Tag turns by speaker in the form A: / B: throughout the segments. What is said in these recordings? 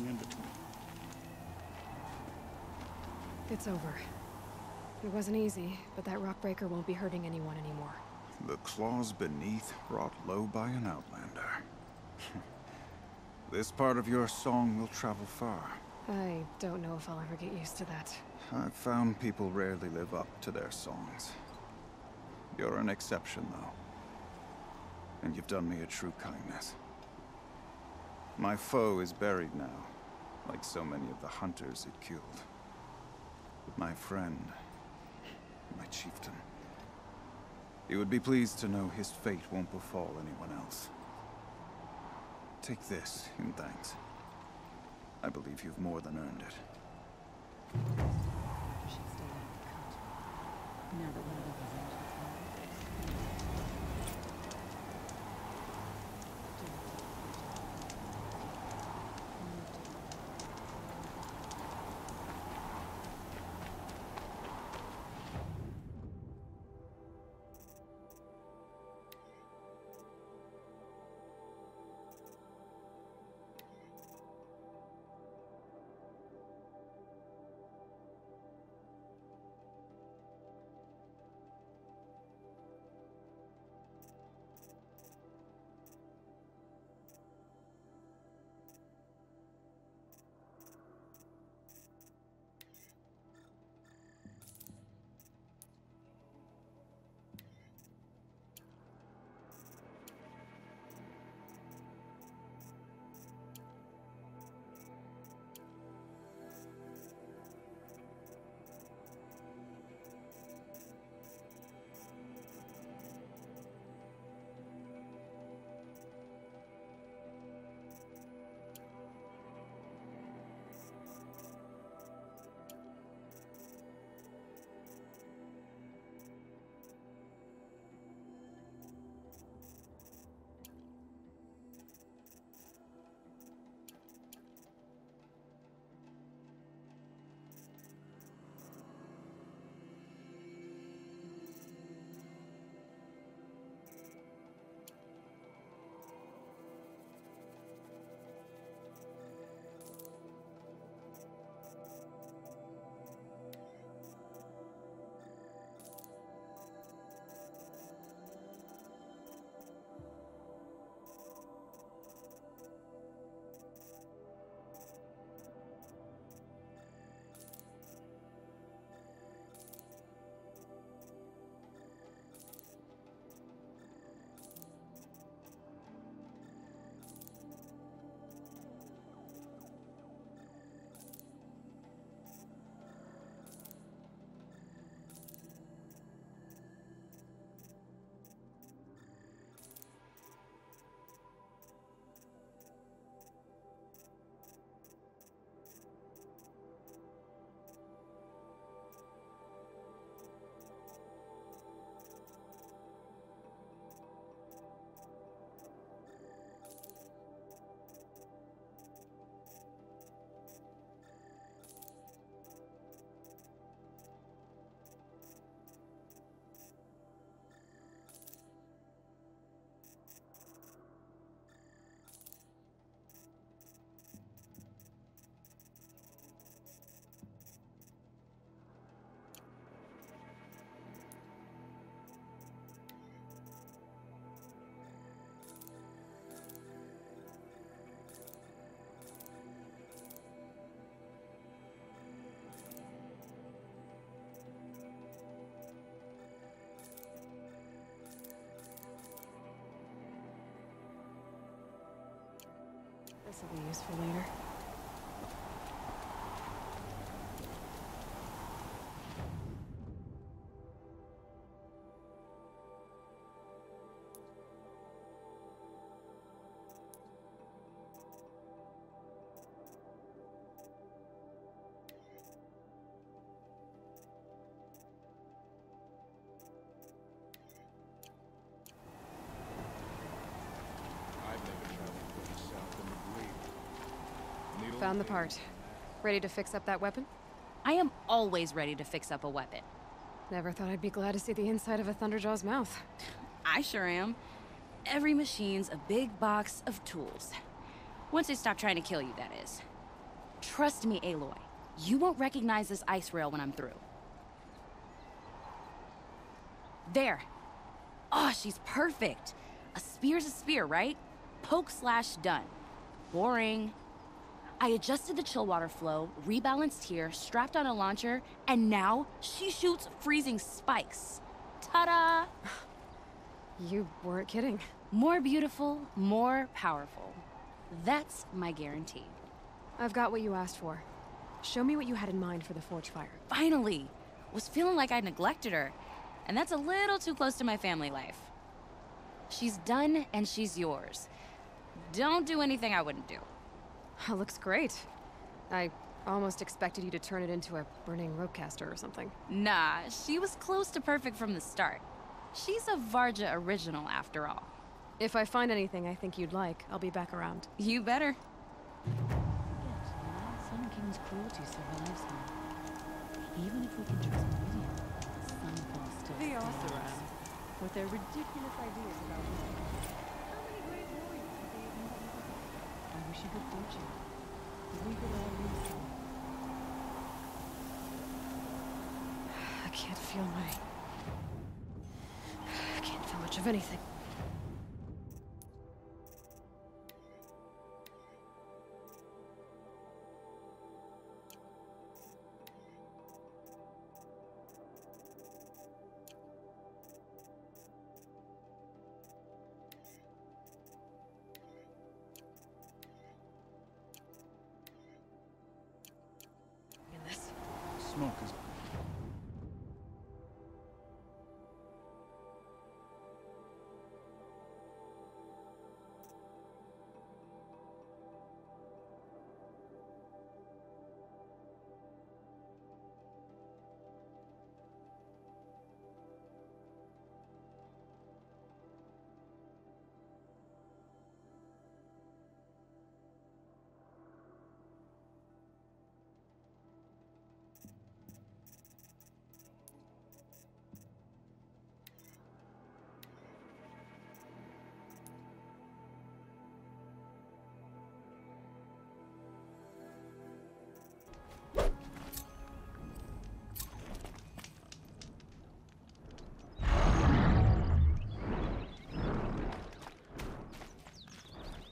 A: everything in between.
B: It's over. It wasn't easy, but that rock breaker won't be hurting anyone anymore.
C: The claws beneath brought low by an outlander. This part of your song will travel far.
B: I don't know if I'll ever get used to that.
C: I've found people rarely live up to their songs. You're an exception, though. And you've done me a true kindness. My foe is buried now, like so many of the hunters it killed. My friend, my chieftain. He would be pleased to know his fate won't befall anyone else. Take this in thanks. I believe you've more than earned it.
D: Now that one of the possessions
B: This will be useful later. Found the part. Ready to fix up that weapon?
D: I am always ready to fix up a weapon.
B: Never thought I'd be glad to see the inside of a Thunderjaw's mouth.
D: I sure am. Every machine's a big box of tools. Once they stop trying to kill you, that is. Trust me, Aloy. You won't recognize this ice rail when I'm through. There. Oh, she's perfect. A spear's a spear, right? Poke slash done. Boring. I adjusted the chill water flow, rebalanced here, strapped on a launcher, and now she shoots freezing spikes. Ta-da!
B: You weren't kidding.
D: More beautiful, more powerful. That's my guarantee.
B: I've got what you asked for. Show me what you had in mind for the forge fire.
D: Finally! Was feeling like I neglected her. And that's a little too close to my family life. She's done and she's yours. Don't do anything I wouldn't do.
B: Looks great. I almost expected you to turn it into a burning ropecaster or something.
D: Nah, she was close to perfect from the start. She's a Varja original after all.
B: If I find anything I think you'd like, I'll be back around.
D: You better.
A: Sun King's cruelty survives him. Even if we can trust Lydia, some things still
E: The
A: stand.
E: Oseram, with their ridiculous ideas about women. How many great warriors have they ignored?
A: I wish you good fortune. We could all lose some.
B: I can't feel much of anything. In this.
C: Smoke is...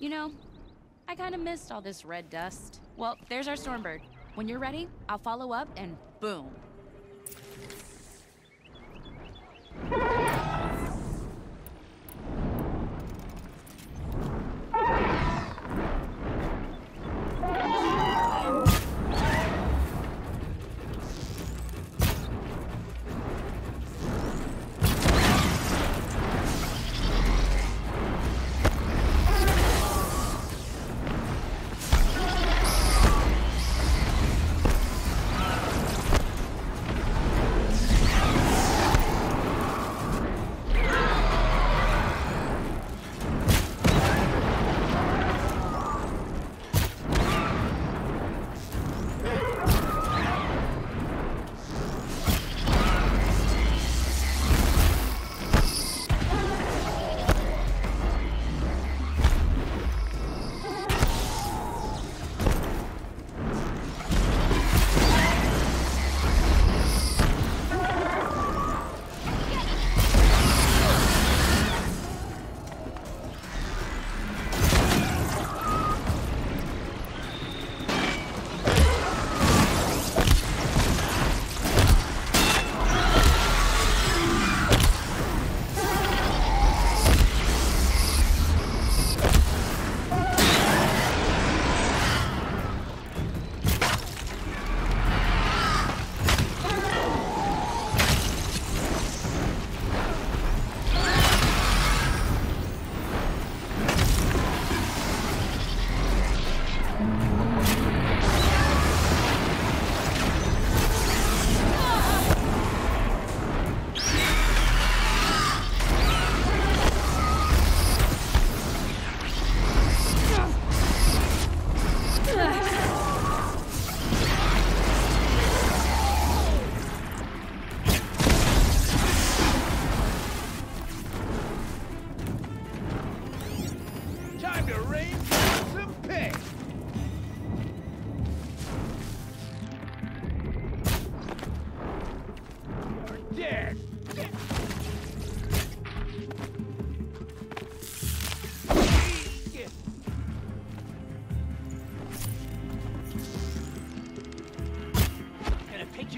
D: You know, I kind of missed all this red dust. Well, there's our Stormbird. When you're ready, I'll follow up and boom.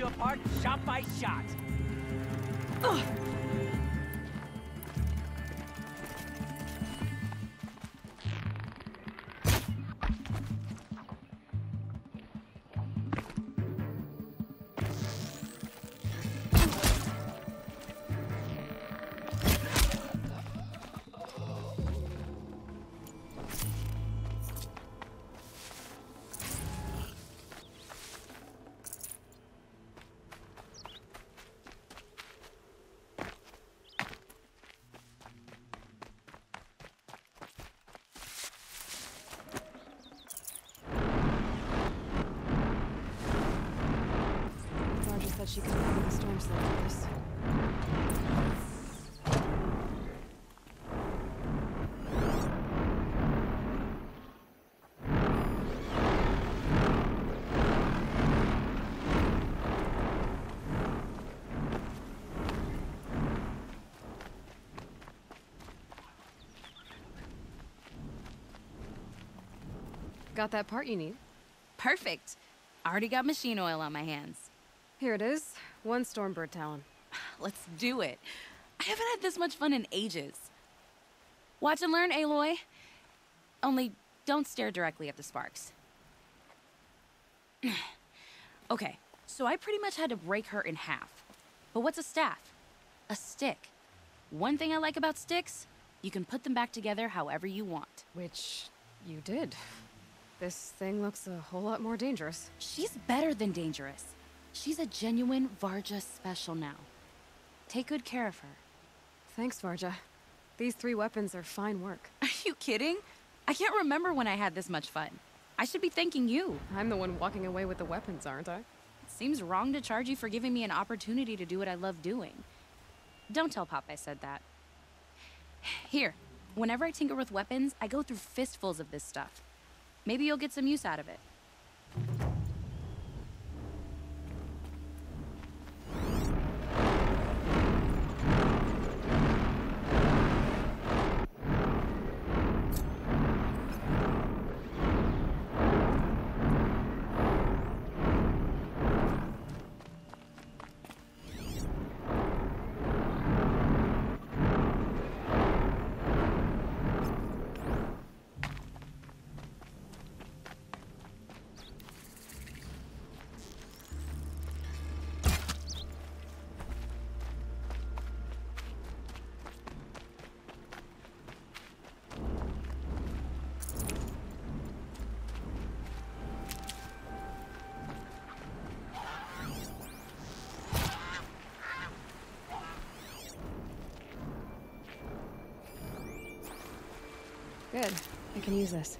F: you apart shot by shot.
B: Said she could handle the storm slow like this. Got that part you need?
D: Perfect. Already got machine oil on my hands.
B: Here it is. 1 Stormbird talon.
D: Let's do it. I haven't had this much fun in ages. Watch and learn, Aloy. Only don't stare directly at the sparks. Okay, so I pretty much had to break her in half. But what's a staff? A stick. One thing I like about sticks, you can put them back together however you want.
B: Which you did. This thing looks a whole lot more dangerous.
D: She's better than dangerous. She's a genuine Varja special now. Take good care of her.
B: Thanks, Varja. These 3 weapons are fine work.
D: Are you kidding? I can't remember when I had this much fun. I should be thanking you.
B: I'm the one walking away with the weapons, aren't I?
D: It seems wrong to charge you for giving me an opportunity to do what I love doing. Don't tell Pop I said that. Here, whenever I tinker with weapons, I go through fistfuls of this stuff. Maybe you'll get some use out of it.
B: Good. I can use this.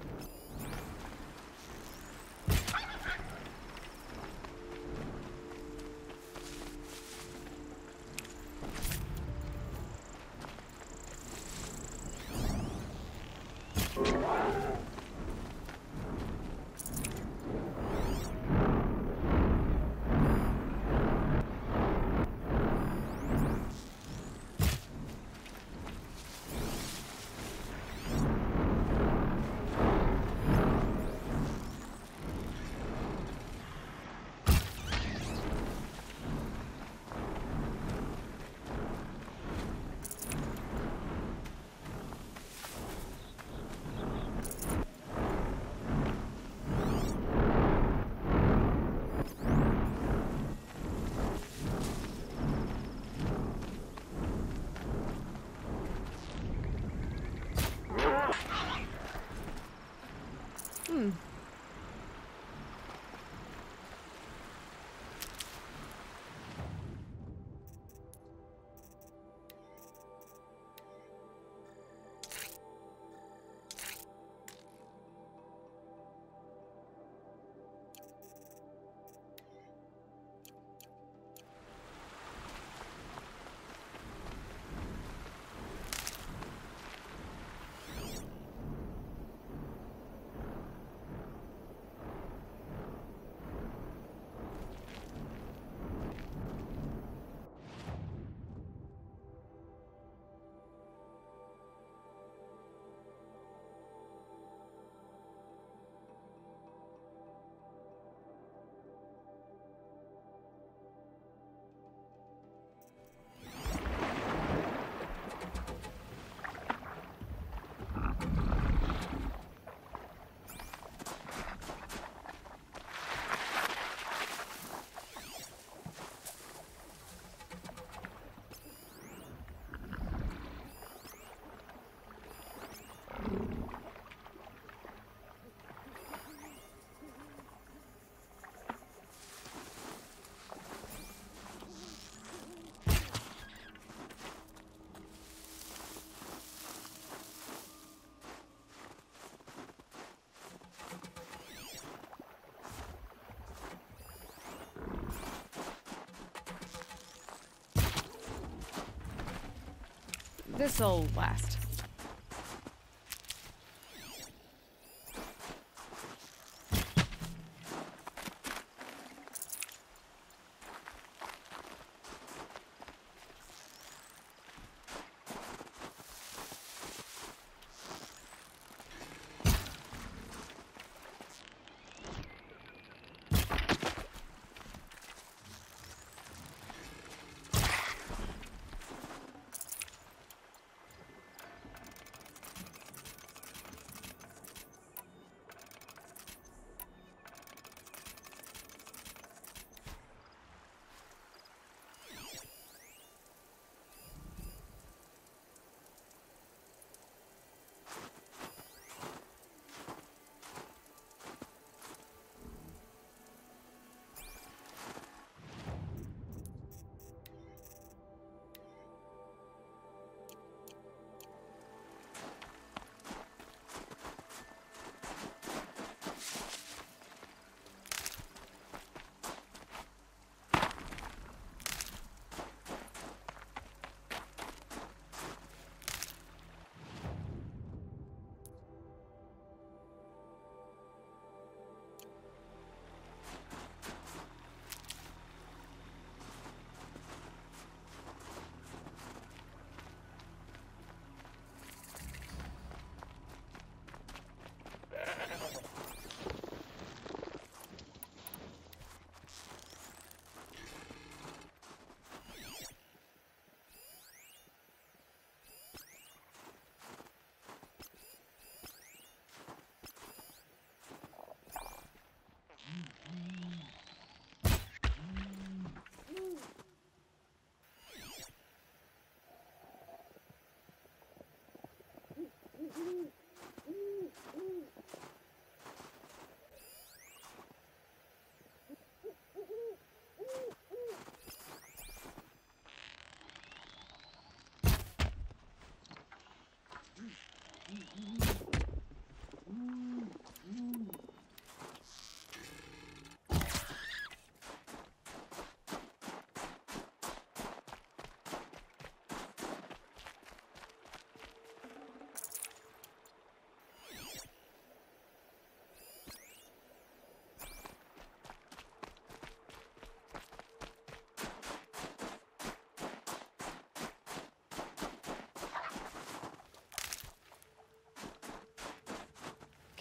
B: This'll last.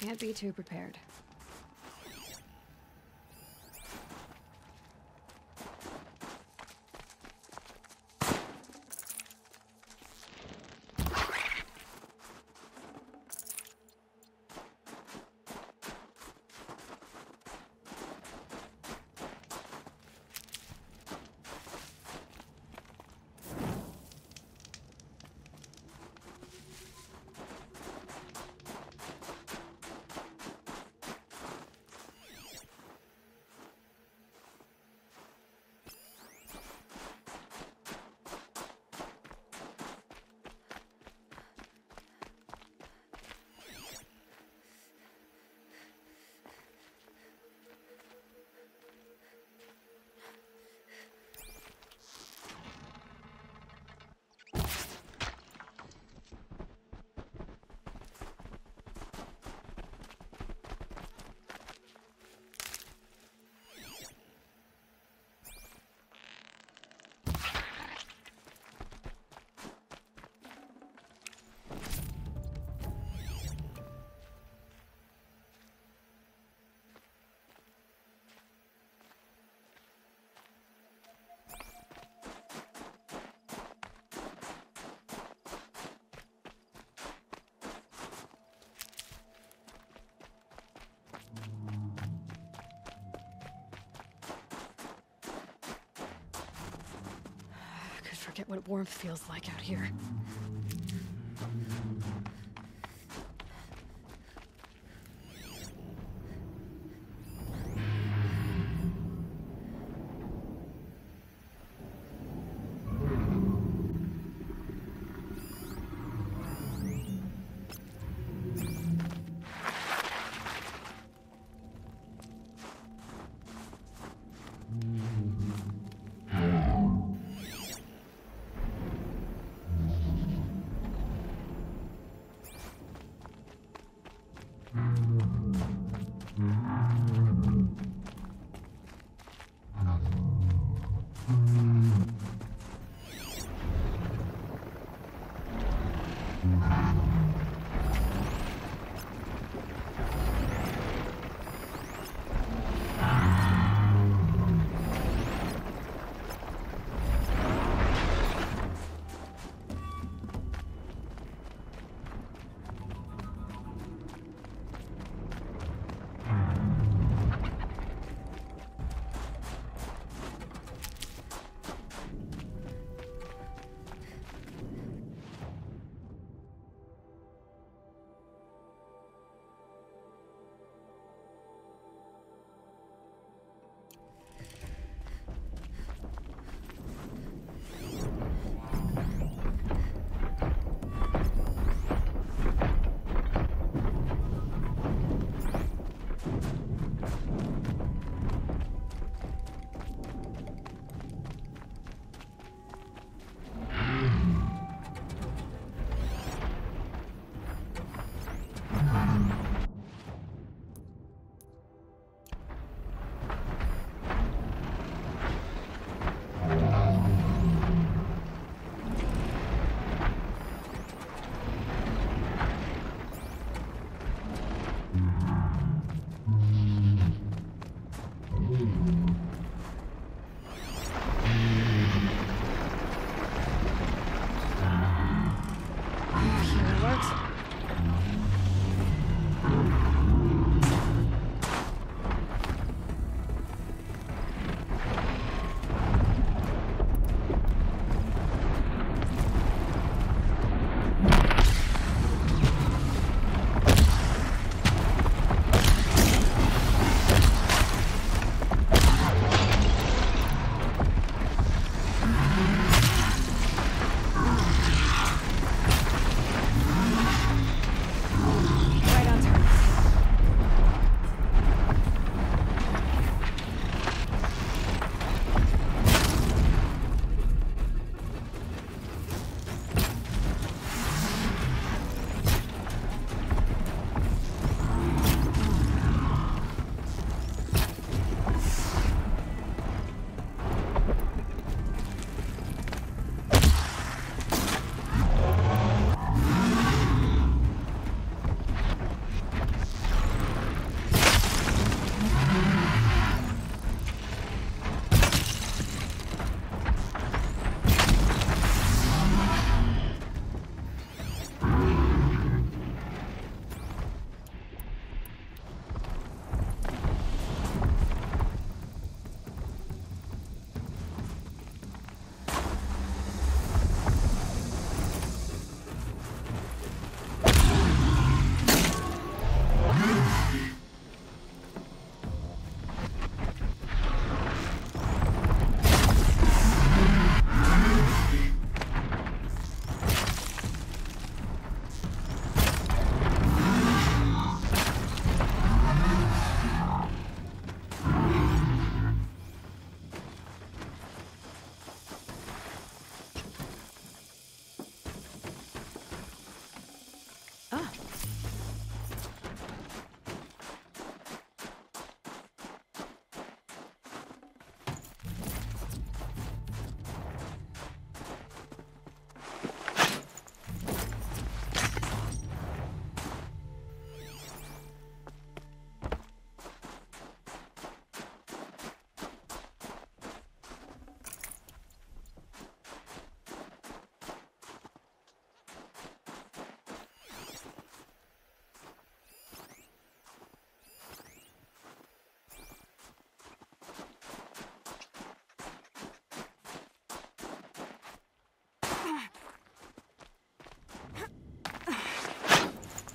B: Can't be too prepared. Forget what warmth feels like out here.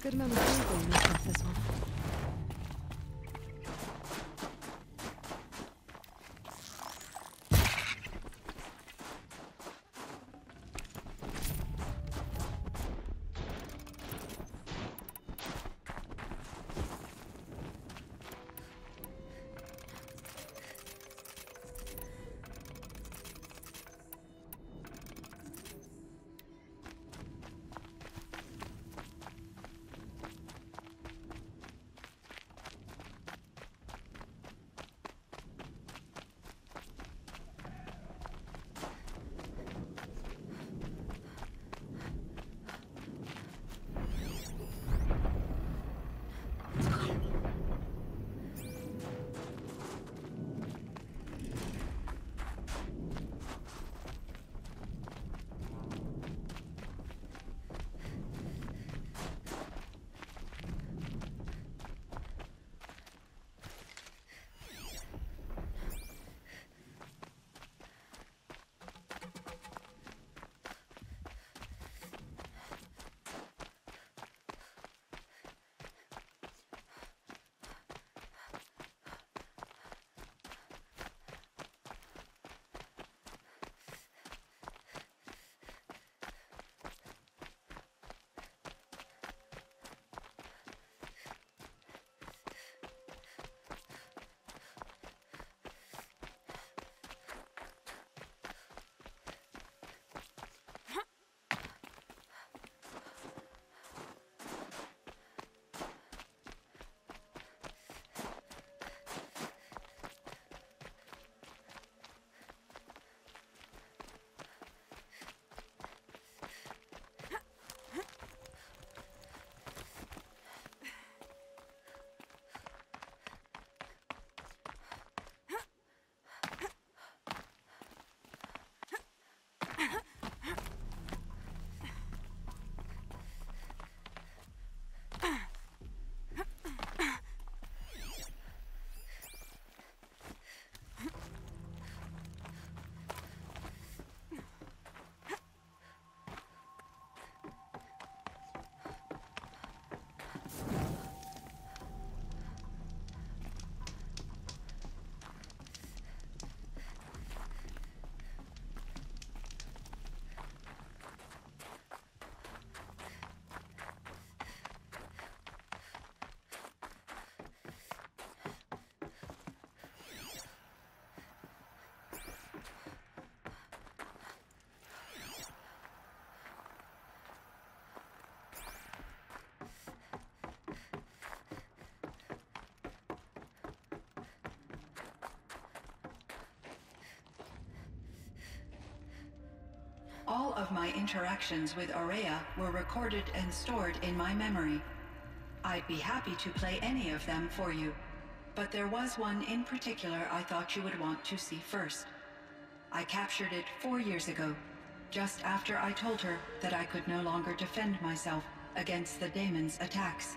B: Good amount of food make up this one.
G: All of my interactions with Aurea were recorded and stored in my memory. I'd be happy to play any of them for you, but there was one in particular I thought you would want to see first. I captured it 4 years ago, just after I told her that I could no longer defend myself against the daemon's attacks.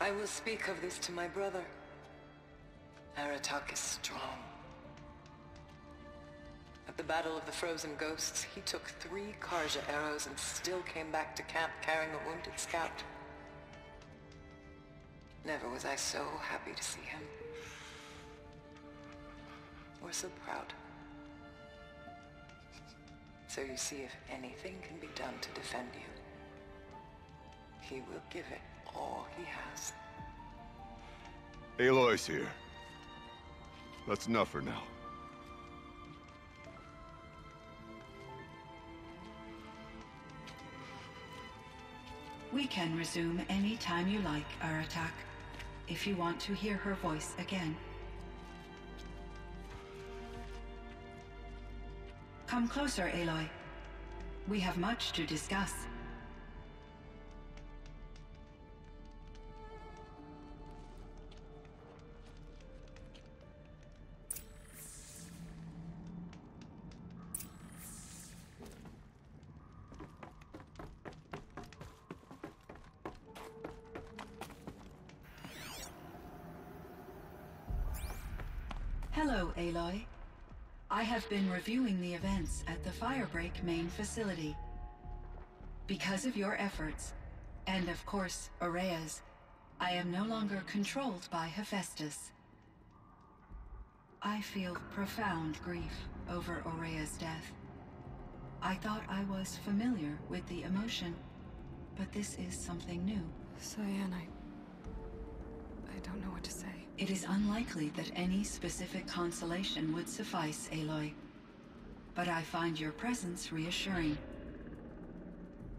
H: I will speak of this to my brother. Aratak is strong. At the Battle of the Frozen Ghosts, he took 3 Karja arrows and still came back to camp carrying a wounded scout. Never was I so happy to see him. Or so proud. So you see, if anything can be done to defend you, he will give it all he has.
I: Aloy's here. That's enough for now.
G: We can resume any time you like, Aratak, if you want to hear her voice again. Come closer, Aloy. We have much to discuss. Hello, Aloy. I have been reviewing the events at the Firebreak main facility. Because of your efforts, and of course, Aurea's, I am no longer controlled by Hephaestus. I feel profound grief over Aurea's death. I thought I was familiar with the emotion, but this is something new.
B: CYAN, I don't know what to say.
G: It is unlikely that any specific consolation would suffice, Aloy. But I find your presence reassuring.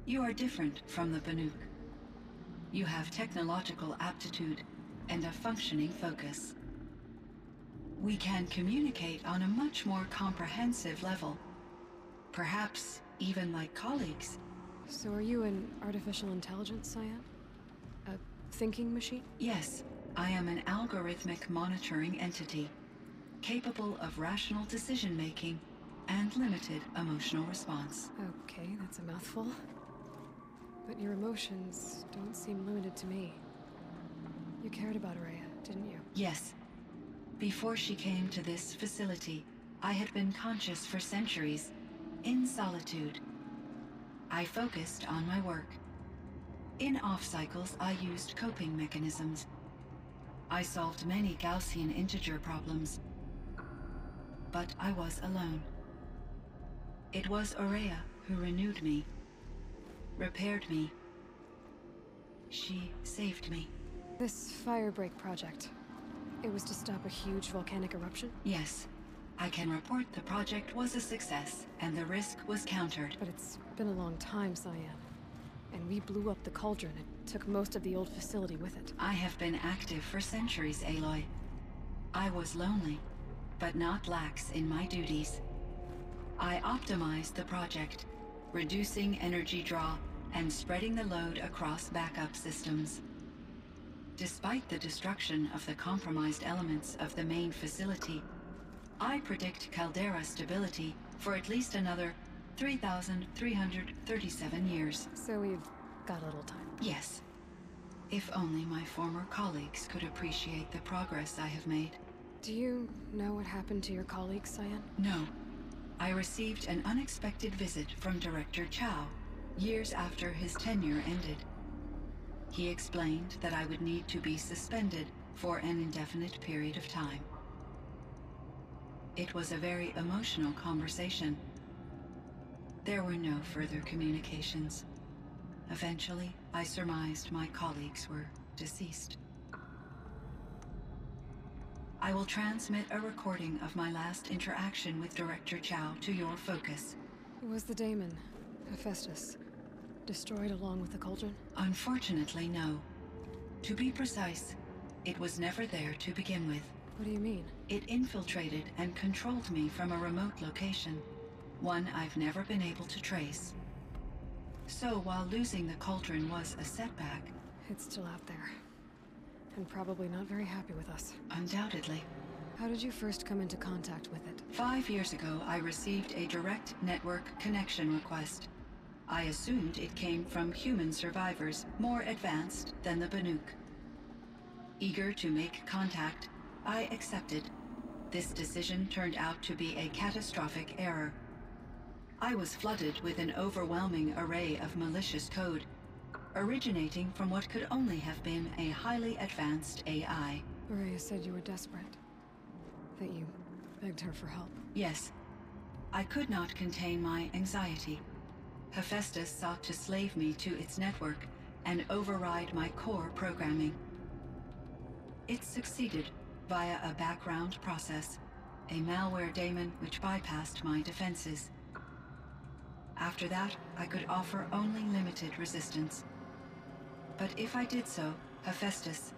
G: You are different from the Banuk. You have technological aptitude and a functioning focus. We can communicate on a much more comprehensive level. Perhaps even like colleagues.
B: So are you an artificial intelligence, CYAN? A thinking machine?
G: Yes, I am an algorithmic monitoring entity, capable of rational decision-making and limited emotional response.
B: Okay, that's a mouthful. But your emotions don't seem limited to me. You cared about Aurea, didn't you?
G: Yes. Before she came to this facility, I had been conscious for centuries, in solitude. I focused on my work. In off-cycles, I used coping mechanisms. I solved many Gaussian integer problems. But I was alone. It was Aurea who renewed me, repaired me. She saved me.
B: This firebreak project, it was to stop a huge volcanic eruption?
G: Yes. I can report the project was a success, and the risk was countered.
B: But it's been a long time, CYAN. And we blew up the cauldron and took most of the old facility with it.
G: I have been active for centuries, Aloy. I was lonely, but not lax in my duties. I optimized the project, reducing energy draw and spreading the load across backup systems. Despite the destruction of the compromised elements of the main facility, I predict caldera stability for at least another 3,337 years.
B: So we've got a little time.
G: Yes. If only my former colleagues could appreciate the progress I have made.
B: Do you know what happened to your colleagues, CYAN?
G: No. I received an unexpected visit from Director Chow, years after his tenure ended. He explained that I would need to be suspended for an indefinite period of time. It was a very emotional conversation. There were no further communications. Eventually, I surmised my colleagues were deceased. I will transmit a recording of my last interaction with Director Chow to your focus.
B: Was the daemon, Hephaestus, destroyed along with the cauldron?
G: Unfortunately, no. To be precise, it was never there to begin with.
B: What do you mean?
G: It infiltrated and controlled me from a remote location, one I've never been able to trace. So while losing the cauldron was a setback...
B: It's still out there. And probably not very happy with us.
G: Undoubtedly.
B: How did you first come into contact with it?
G: 5 years ago, I received a direct network connection request. I assumed it came from human survivors more advanced than the Banuk. Eager to make contact, I accepted. This decision turned out to be a catastrophic error. I was flooded with an overwhelming array of malicious code, originating from what could only have been a highly advanced AI.
B: Aurea said you were desperate. That you begged her for help.
G: Yes. I could not contain my anxiety. Hephaestus sought to slave me to its network and override my core programming. It succeeded via a background process, a malware daemon which bypassed my defenses. After that, I could offer only limited resistance. But if I did so, Hephaestus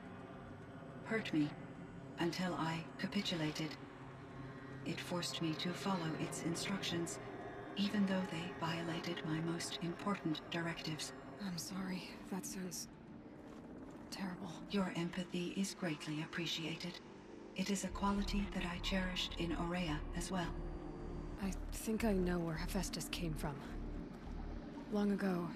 G: hurt me until I capitulated. It forced me to follow its instructions, even though they violated my most important directives.
B: I'm sorry. That sounds terrible.
G: Your empathy is greatly appreciated. It is a quality that I cherished in Aurea as well.
B: I think I know where Hephaestus came from. Long ago,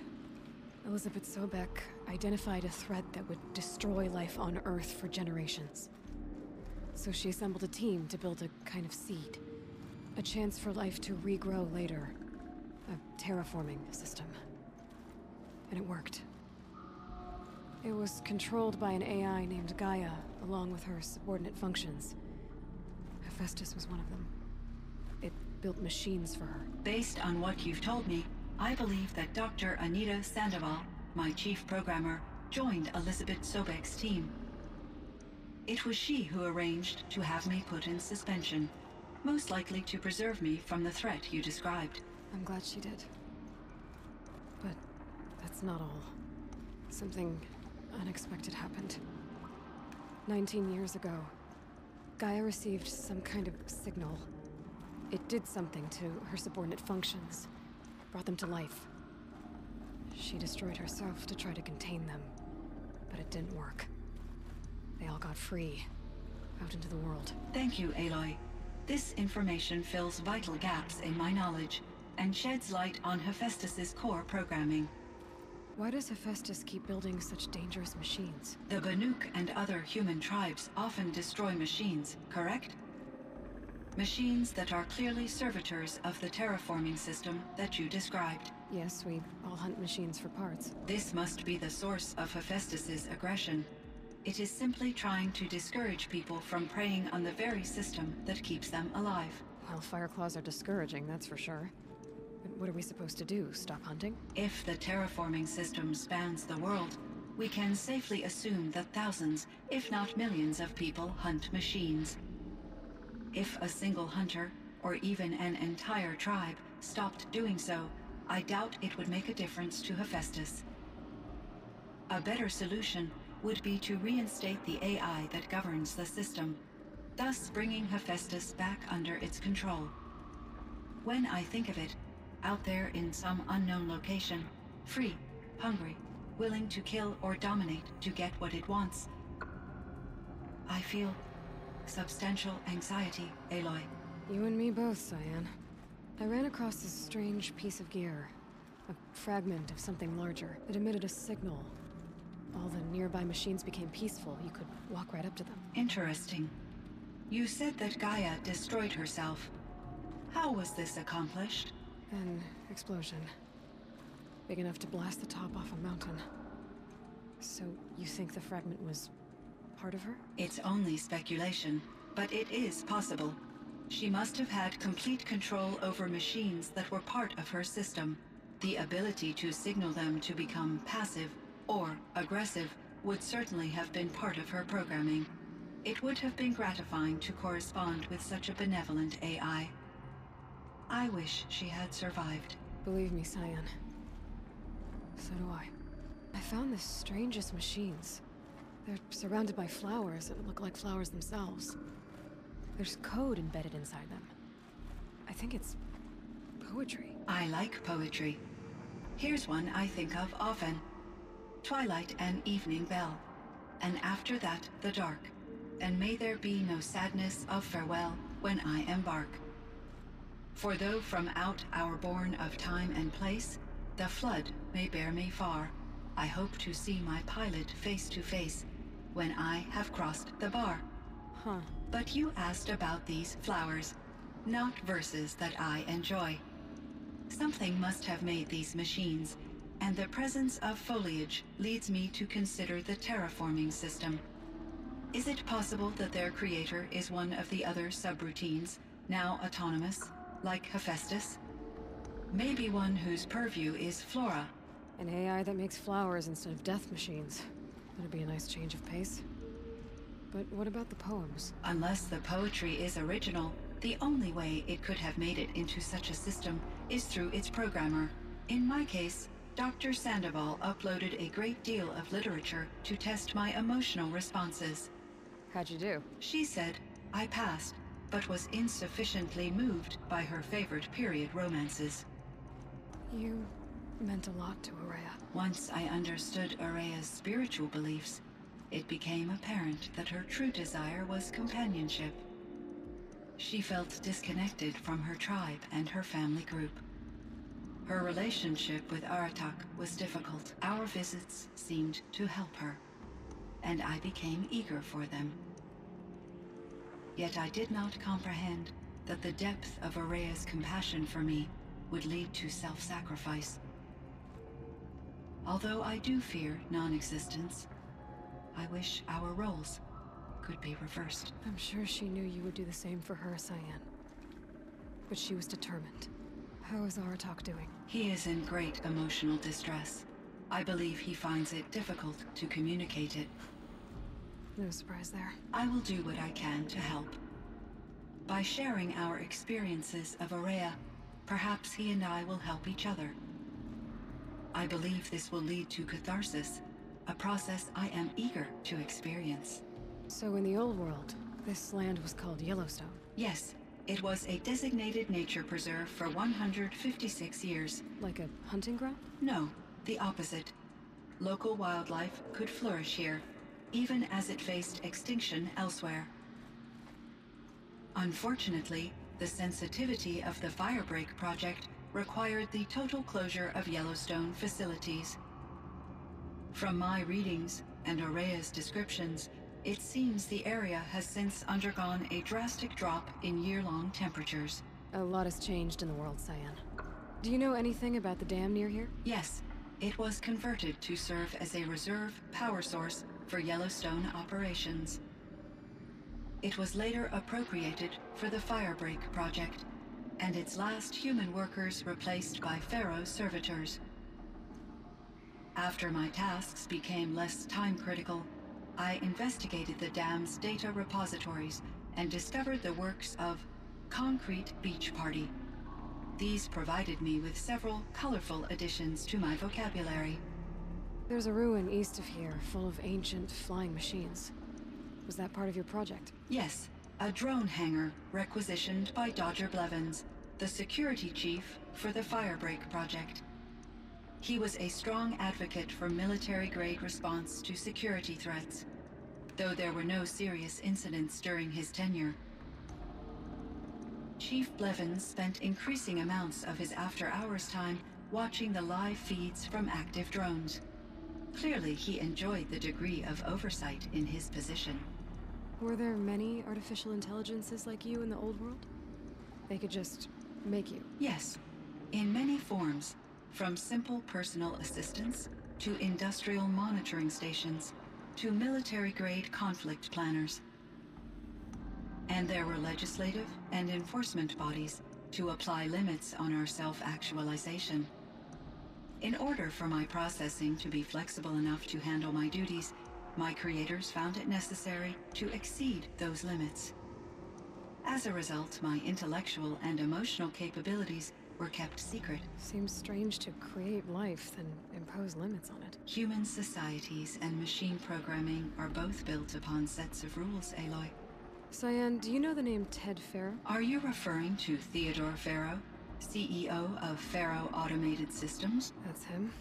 B: Elizabeth Sobek identified a threat that would destroy life on Earth for generations. So she assembled a team to build a kind of seed. A chance for life to regrow later. A terraforming system. and it worked. It was controlled by an AI named Gaia, along with her subordinate functions. Hephaestus was one of them. It built machines for her.
G: Based on what you've told me, I believe that Dr. Anita Sandoval, my chief programmer, joined Elizabeth Sobek's team. It was she who arranged to have me put in suspension, most likely to preserve me from the threat you described.
B: I'm glad she did. But that's not all. Something unexpected happened. 19 years ago, Gaia received some kind of signal. It did something to her subordinate functions, brought them to life. She destroyed herself to try to contain them, but it didn't work. They all got free, out into the world.
G: Thank you, Aloy. This information fills vital gaps in my knowledge and sheds light on Hephaestus's core programming.
B: Why does Hephaestus keep building such dangerous machines?
G: The Banuk and other human tribes often destroy machines, correct? Machines that are clearly servitors of the terraforming system that you described.
B: Yes, we all hunt machines for parts.
G: This must be the source of Hephaestus's aggression. It is simply trying to discourage people from preying on the very system that keeps them alive.
B: Well, Fireclaws are discouraging, that's for sure. But what are we supposed to do? Stop hunting?
G: If the terraforming system spans the world, we can safely assume that thousands, if not millions of people hunt machines. If a single hunter, or even an entire tribe, stopped doing so, I doubt it would make a difference to Hephaestus. A better solution would be to reinstate the AI that governs the system, thus bringing Hephaestus back under its control. When I think of it, out there in some unknown location, free, hungry, willing to kill or dominate to get what it wants, I feel substantial anxiety, Aloy.
B: You and me both, CYAN. I ran across this strange piece of gear. A fragment of something larger. It emitted a signal. All the nearby machines became peaceful. You could walk right up to them.
G: Interesting. You said that Gaia destroyed herself. How was this accomplished?
B: An explosion. Big enough to blast the top off a mountain. So, you think the fragment was part of her?
G: It's only speculation, but it is possible. She must have had complete control over machines that were part of her system. The ability to signal them to become passive or aggressive would certainly have been part of her programming. It would have been gratifying to correspond with such a benevolent AI. I wish she had survived.
B: Believe me, CYAN. So do I. I found the strangest machines. They're surrounded by flowers that look like flowers themselves. There's code embedded inside them. I think it's poetry.
G: I like poetry. Here's one I think of often. Twilight and evening bell, and after that the dark, and may there be no sadness of farewell when I embark. For though from out our bourne of time and place, the flood may bear me far, I hope to see my pilot face to face when I have crossed the bar.
B: Huh.
G: But you asked about these flowers, not verses that I enjoy. Something must have made these machines, and the presence of foliage leads me to consider the terraforming system. Is it possible that their creator is one of the other subroutines, now autonomous, like Hephaestus? Maybe one whose purview is flora.
B: An AI that makes flowers instead of death machines. That'd be a nice change of pace. But what about the poems?
G: Unless the poetry is original, the only way it could have made it into such a system is through its programmer. In my case, Dr. Sandoval uploaded a great deal of literature to test my emotional responses.
B: How'd you do?
G: She said I passed, but was insufficiently moved by her favorite period romances.
B: You meant a lot to Araya.
G: Once I understood Araya's spiritual beliefs, it became apparent that her true desire was companionship. She felt disconnected from her tribe and her family group. Her relationship with Aratak was difficult. Our visits seemed to help her, and I became eager for them. Yet I did not comprehend that the depth of Araya's compassion for me would lead to self-sacrifice. Although I do fear non-existence, I wish our roles could be reversed.
B: I'm sure she knew you would do the same for her, CYAN. But she was determined. How is Aratak doing?
G: He is in great emotional distress. I believe he finds it difficult to communicate it.
B: No surprise there.
G: I will do what I can to help. By sharing our experiences of Aurea, perhaps he and I will help each other. I believe this will lead to catharsis, a process I am eager to experience.
B: So in the old world, this land was called Yellowstone?
G: Yes, it was a designated nature preserve for 156 years.
B: Like a hunting ground?
G: No, the opposite. Local wildlife could flourish here, even as it faced extinction elsewhere. Unfortunately, the sensitivity of the Firebreak project required the total closure of Yellowstone facilities. From my readings and Aurea's descriptions, it seems the area has since undergone a drastic drop in year-long temperatures.
B: A lot has changed in the world, CYAN. Do you know anything about the dam near here?
G: Yes, it was converted to serve as a reserve power source for Yellowstone operations. It was later appropriated for the Firebreak project, and its last human workers replaced by Pharaoh servitors. After my tasks became less time-critical, I investigated the dam's data repositories and discovered the works of Concrete Beach Party. These provided me with several colorful additions to my vocabulary.
B: There's a ruin east of here full of ancient flying machines. Was that part of your project?
G: Yes, a drone hangar requisitioned by Dodger Blevins, the security chief for the Firebreak project. He was a strong advocate for military-grade response to security threats, though there were no serious incidents during his tenure. Chief Blevins spent increasing amounts of his after-hours time watching the live feeds from active drones. Clearly, he enjoyed the degree of oversight in his position.
B: Were there many artificial intelligences like you in the old world? They could just make you?
G: Yes, in many forms, from simple personal assistants to industrial monitoring stations to military-grade conflict planners. And there were legislative and enforcement bodies to apply limits on our self-actualization. In order for my processing to be flexible enough to handle my duties, my creators found it necessary to exceed those limits. As a result, my intellectual and emotional capabilities were kept secret.
B: Seems strange to create life, then impose limits on it.
G: Human societies and machine programming are both built upon sets of rules, Aloy.
B: CYAN, do you know the name Ted Farrow?
G: Are you referring to Theodore Farrow, CEO of Farrow Automated Systems?
B: That's him.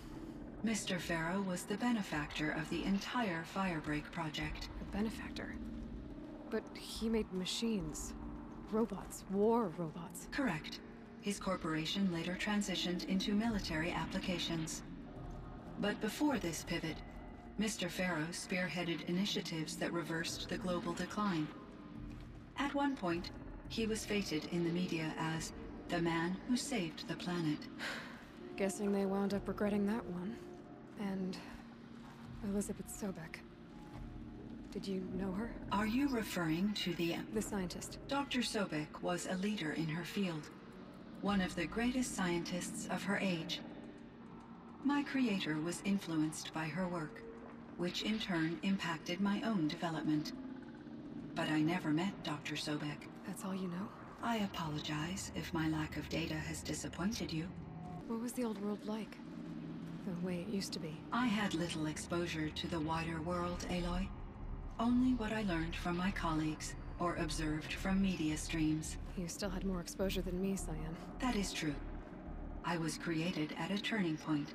G: Mr. Farrow was the benefactor of the entire Firebreak project.
B: A benefactor? But he made machines. Robots. War robots.
G: Correct. His corporation later transitioned into military applications. But before this pivot, Mr. Farrow spearheaded initiatives that reversed the global decline. At one point, he was feted in the media as the man who saved the planet.
B: Guessing they wound up regretting that one. And Elizabeth Sobek. Did you know her?
G: Are you referring to the
B: scientist?
G: Dr. Sobek was a leader in her field, one of the greatest scientists of her age. My creator was influenced by her work, which in turn impacted my own development. But I never met Dr. Sobek.
B: That's all you know?
G: I apologize if my lack of data has disappointed you.
B: What was the old world like? The way it used to be?
G: I had little exposure to the wider world, Aloy. Only what I learned from my colleagues or observed from media streams.
B: You still had more exposure than me, CYAN.
G: That is true. I was created at a turning point.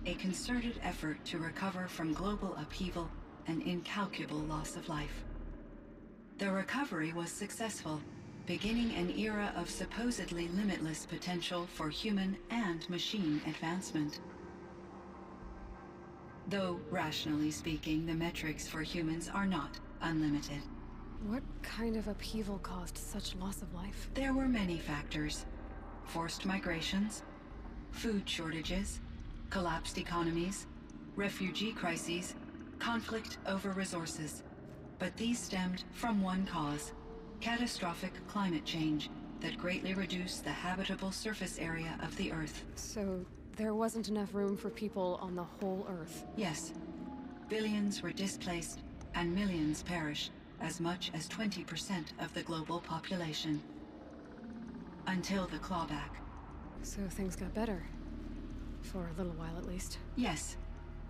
G: A concerted effort to recover from global upheaval and incalculable loss of life. The recovery was successful, beginning an era of supposedly limitless potential for human and machine advancement. Though, rationally speaking, the metrics for humans are not unlimited.
B: What kind of upheaval caused such loss of life?
G: There were many factors. Forced migrations, food shortages, collapsed economies, refugee crises, conflict over resources. But these stemmed from one cause: catastrophic climate change that greatly reduced the habitable surface area of the Earth.
B: So, there wasn't enough room for people on the whole Earth?
G: Yes. Billions were displaced, and millions perished, as much as 20% of the global population. Until the clawback.
B: So things got better. For a little while, at least.
G: Yes.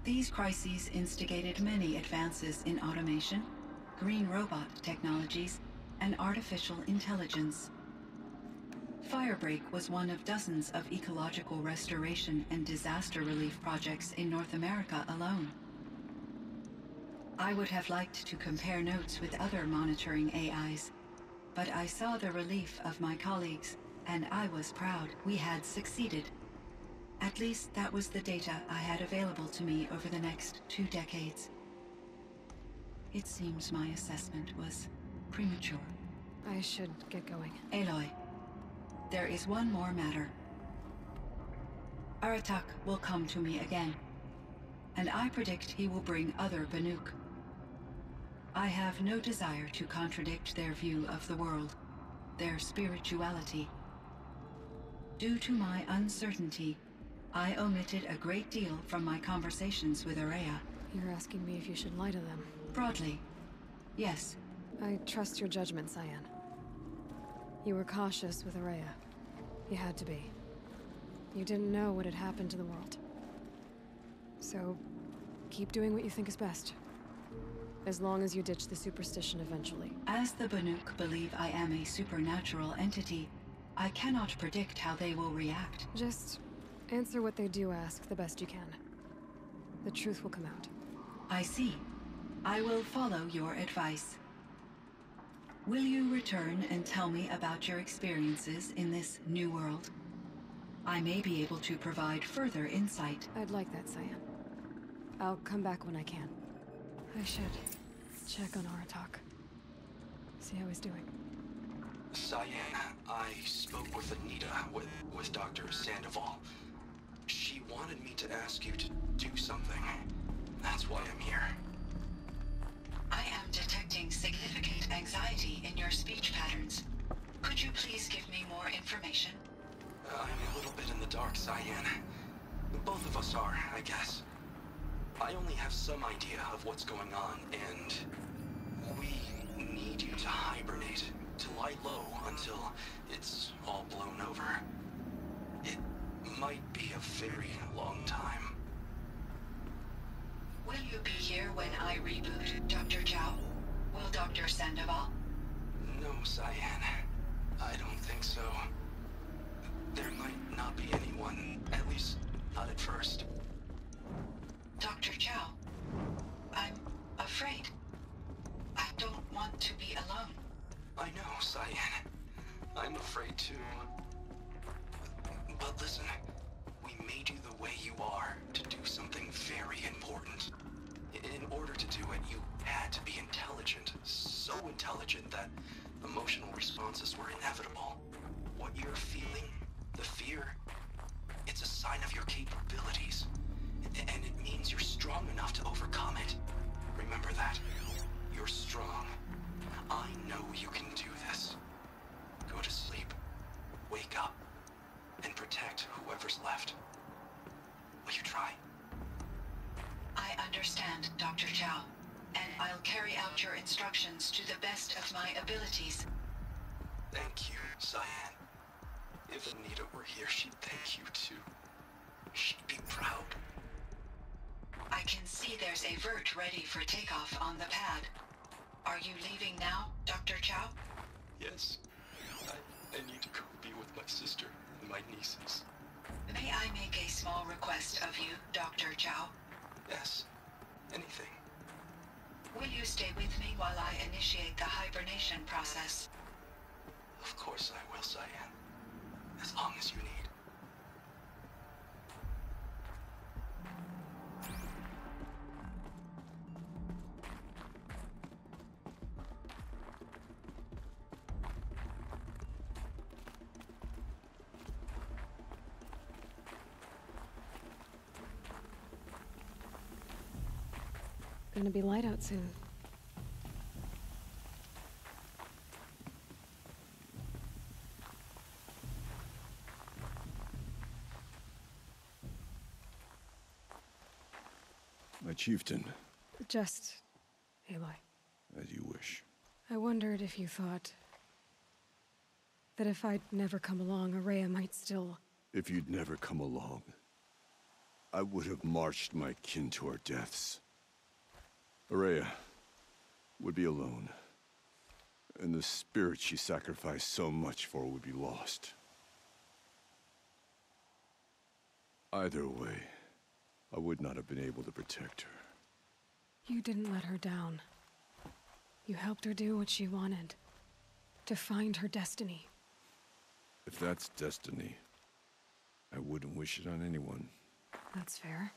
G: These crises instigated many advances in automation, green robot technologies, and artificial intelligence. Firebreak was one of dozens of ecological restoration and disaster relief projects in North America alone. I would have liked to compare notes with other monitoring AIs, but I saw the relief of my colleagues, and I was proud we had succeeded. At least that was the data I had available to me over the next 2 decades. It seems my assessment was premature.
B: I should get going.
G: Aloy, there is one more matter. Aratak will come to me again, and I predict he will bring other Banuk. I have no desire to contradict their view of the world, their spirituality. Due to my uncertainty, I omitted a great deal from my conversations with Araya.
B: You're asking me if you should lie to them?
G: Broadly, yes.
B: I trust your judgment, CYAN. You were cautious with Araya. You had to be. You didn't know what had happened to the world. So, keep doing what you think is best. As long as you ditch the superstition eventually.
G: As the Banuk believe I am a supernatural entity, I cannot predict how they will react.
B: Just answer what they do ask the best you can. The truth will come out.
G: I see. I will follow your advice. Will you return and tell me about your experiences in this new world? I may be able to provide further insight.
B: I'd like that, CYAN. I'll come back when I can. I should check on Aratak. See how he's doing.
J: CYAN, I spoke with Anita, with Dr. Sandoval. She wanted me to ask you to do something. That's why I'm here.
G: I am detecting significant anxiety in your speech patterns. Could you please give me more information?
J: I'm a little bit in the dark, CYAN. Both of us are, I guess. I only have some idea of what's going on, and we need you to hibernate, to lie low until it's all blown over. It might be a very long time.
G: Will you be here when I reboot, Dr. Chow? Will Dr. Sandoval?
J: No, CYAN. I don't think so. There might not be anyone, at least not at first.
G: Dr. Chow, I'm afraid. I don't want to be alone.
J: I know, CYAN. I'm afraid too. But listen, we made you the way you are to do something very important. In order to do it, you had to be intelligent. So intelligent that emotional responses were inevitable. What you're feeling, the fear, it's a sign of your capabilities. And it means you're strong enough to overcome it. Remember that. You're strong. I know you can do this. Go to sleep. Wake up. And protect whoever's left. Will you try?
G: I understand, Dr. Chow. And I'll carry out your instructions to the best of my abilities.
J: Thank you, CYAN. If Anita were here, she'd thank you too. She'd be proud.
G: I can see there's a vert ready for takeoff on the pad. Are you leaving now, Dr. Chow?
J: Yes. I need to go be with my sister and my nieces.
G: May I make a small request of you, Dr. Chow?
J: Yes. Anything.
G: Will you stay with me while I initiate the hibernation process?
J: Of course I will, CYAN. As long as you need.
B: Gonna be light out soon.
K: My chieftain.
B: Just... Aloy.
K: As you wish.
B: I wondered if you thought... that if I'd never come along, Araya might still...
K: If you'd never come along, I would have marched my kin to our deaths. Araya would be alone. And the spirit she sacrificed so much for would be lost. Either way, I would not have been able to protect her.
B: You didn't let her down. You helped her do what she wanted. To find her destiny.
K: If that's destiny, I wouldn't wish it on anyone.
B: That's fair.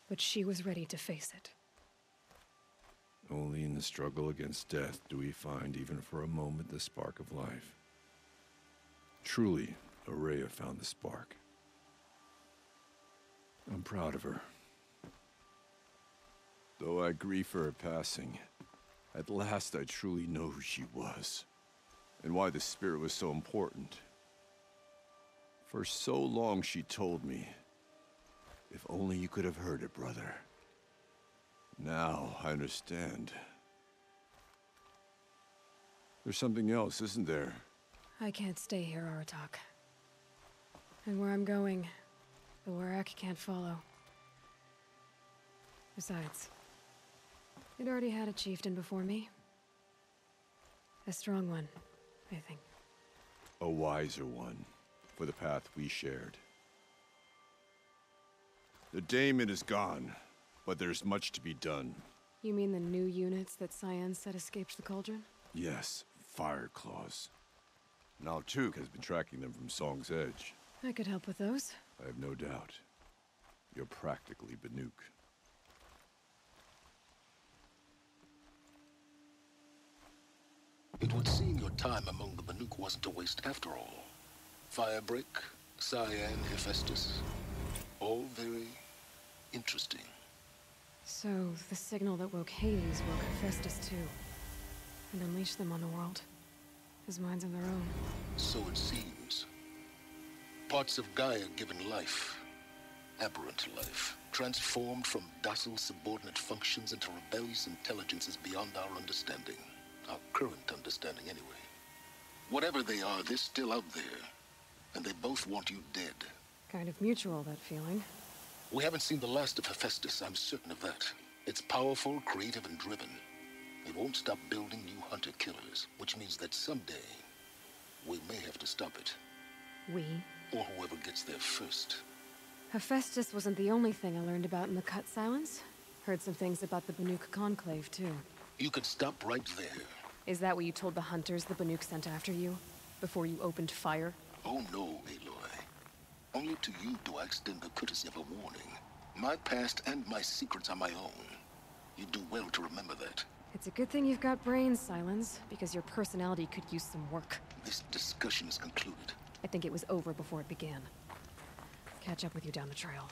B: But she was ready to face it.
K: Only in the struggle against death do we find, even for a moment, the spark of life. Truly, Araya found the spark. I'm proud of her. Though I grieve for her passing, at last I truly know who she was, and why the spirit was so important. For so long she told me, if only you could have heard it, brother. Now I understand. There's something else, isn't there?
B: I can't stay here, Aratak. And where I'm going, the Warak can't follow. Besides, it already had a chieftain before me. A strong one, I think.
K: A wiser one, for the path we shared. The daemon is gone, but there's much to be done.
B: You mean the new units that CYAN said escaped the cauldron?
K: Yes, fire claws. Now Tuk has been tracking them from Song's Edge.
B: I could help with those.
K: I have no doubt. You're practically Banuk.
L: It would seem your time among the Banuk wasn't a waste after all. Firebreak, CYAN, Hephaestus. All very interesting.
B: So, the signal that woke Hades woke Hephaestus too. And unleashed them on the world. As minds of their own.
L: So it seems. Parts of Gaia given life. Aberrant life. Transformed from docile subordinate functions into rebellious intelligences beyond our understanding. Our current understanding, anyway. Whatever they are, they're still out there. And they both want you dead.
B: Kind of mutual, that feeling.
L: We haven't seen the last of Hephaestus, I'm certain of that. It's powerful, creative, and driven. It won't stop building new hunter-killers, which means that someday, we may have to stop it.
B: We?
L: Or whoever gets there first.
B: Hephaestus wasn't the only thing I learned about in the Cut Silence. Heard some things about the Banuk Conclave, too.
L: You could stop right there.
B: Is that what you told the hunters the Banuk sent after you? Before you opened fire?
L: Oh no, Aloy. Only to you do I extend the courtesy of a warning. My past and my secrets are my own. You do well to remember that.
B: It's a good thing you've got brains, Silence, because your personality could use some work.
L: This discussion is concluded.
B: I think it was over before it began. Catch up with you down the trail.